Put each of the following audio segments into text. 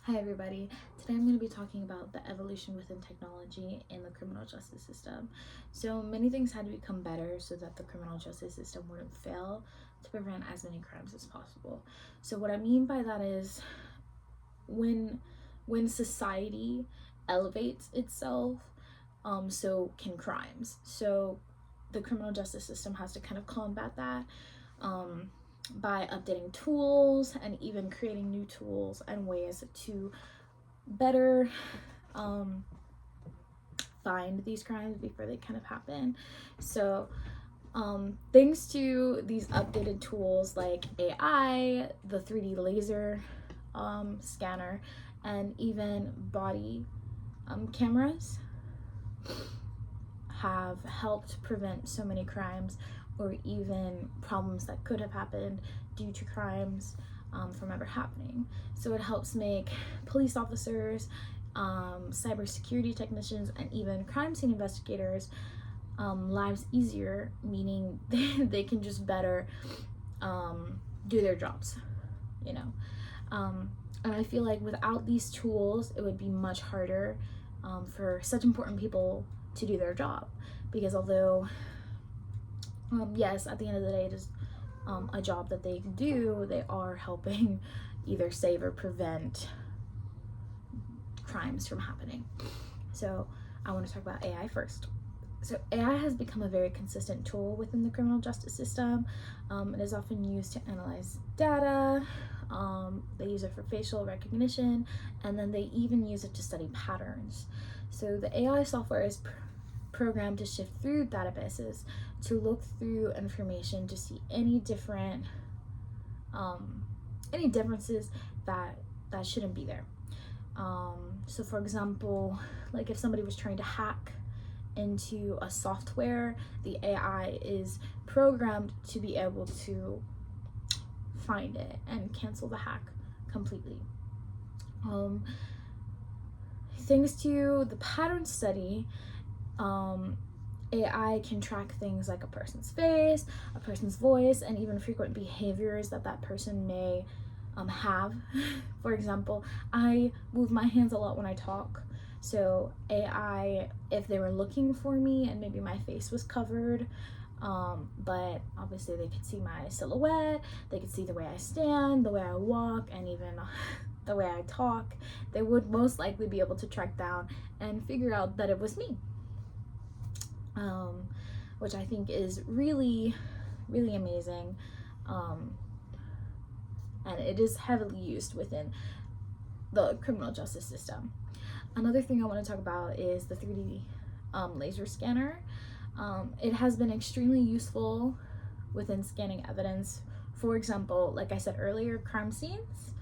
Hi everybody. Today I'm going to be talking about the evolution within technology in the criminal justice system. So many things had to become better so that the criminal justice system wouldn't fail to prevent as many crimes as possible. So what I mean by that is when society elevates itself, so can crimes. So the criminal justice system has to kind of combat that. By updating tools and even creating new tools and ways to better find these crimes before they kind of happen. So thanks to these updated tools like AI, the 3D laser scanner, and even body cameras have helped prevent so many crimes or even problems that could have happened due to crimes from ever happening. So it helps make police officers, cybersecurity technicians, and even crime scene investigators lives easier, meaning they can just better do their jobs, you know. And I feel like without these tools, it would be much harder for such important people to do their job, because although yes, at the end of the day, it is a job that they do, they are helping either save or prevent crimes from happening. So I want to talk about AI first. So AI has become a very consistent tool within the criminal justice system. It is often used to analyze data. They use it for facial recognition, and then they even use it to study patterns. So the AI software is programmed to shift through databases to look through information to see any differences that shouldn't be there. So for example, like if somebody was trying to hack into a software, the AI is programmed to be able to find it and cancel the hack completely. Thanks to the pattern study, AI can track things like a person's face, a person's voice, and even frequent behaviors that person may have. For example, I move my hands a lot when I talk. So AI, if they were looking for me and maybe my face was covered, but obviously they could see my silhouette, they could see the way I stand, the way I walk, and even the way I talk, they would most likely be able to track down and figure out that it was me. Which I think is really, really amazing. And it is heavily used within the criminal justice system. Another thing I want to talk about is the 3D laser scanner. It has been extremely useful within scanning evidence. For example, like I said earlier, crime scenes.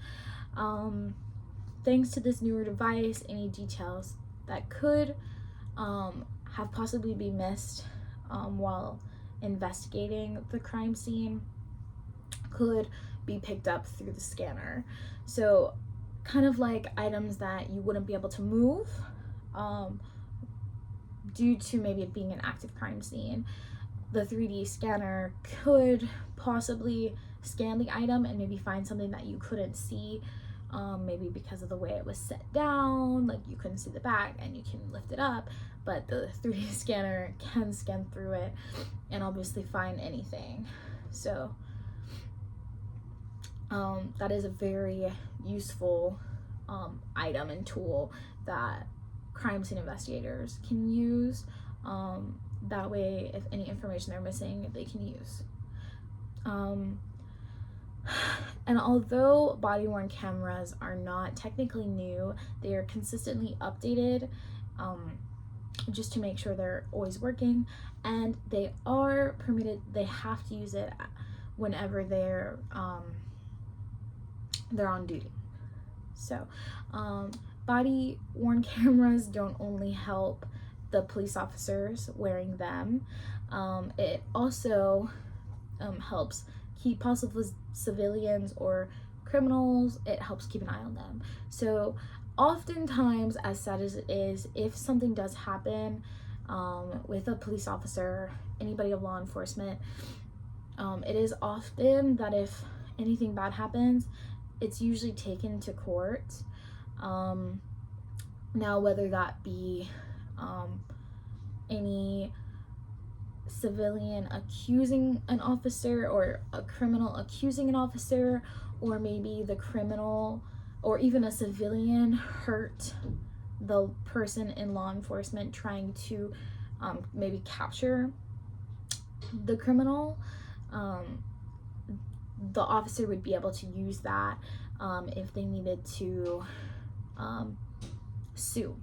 Thanks to this newer device, any details that could have possibly been missed while investigating the crime scene could be picked up through the scanner. So kind of like items that you wouldn't be able to move due to maybe it being an active crime scene, the 3D scanner could possibly scan the item and maybe find something that you couldn't see, maybe because of the way it was set down, like you couldn't see the back and you can lift it up, but the 3D scanner can scan through it and obviously find anything. So that is a very useful item and tool that crime scene investigators can use. That way, if any information they're missing, they can use. And although body-worn cameras are not technically new, they are consistently updated just to make sure they're always working, and they are permitted, they have to use it whenever they're on duty. So body-worn cameras don't only help the police officers wearing them, it also helps keep possible civilians or criminals, it helps keep an eye on them. So oftentimes, as sad as it is, if something does happen with a police officer, anybody of law enforcement, it is often that if anything bad happens, it's usually taken to court Now, whether that be any civilian accusing an officer or a criminal accusing an officer, or maybe the criminal or even a civilian hurt the person in law enforcement trying to maybe capture the criminal, the officer would be able to use that if they needed to sue.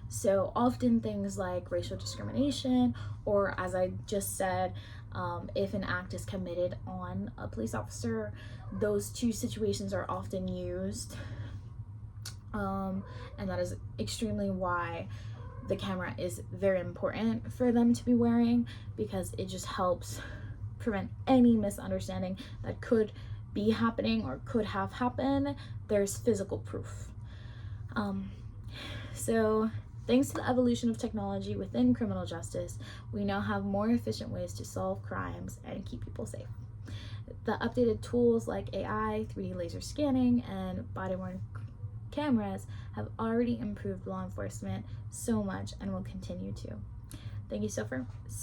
So often things like racial discrimination, or as I just said, if an act is committed on a police officer, those two situations are often used. And that is extremely why the camera is very important for them to be wearing, because it just helps prevent any misunderstanding that could be happening or could have happened. There's physical proof. So thanks to the evolution of technology within criminal justice, we now have more efficient ways to solve crimes and keep people safe. The updated tools like AI, 3D laser scanning, and body-worn cameras have already improved law enforcement so much and will continue to. Thank you so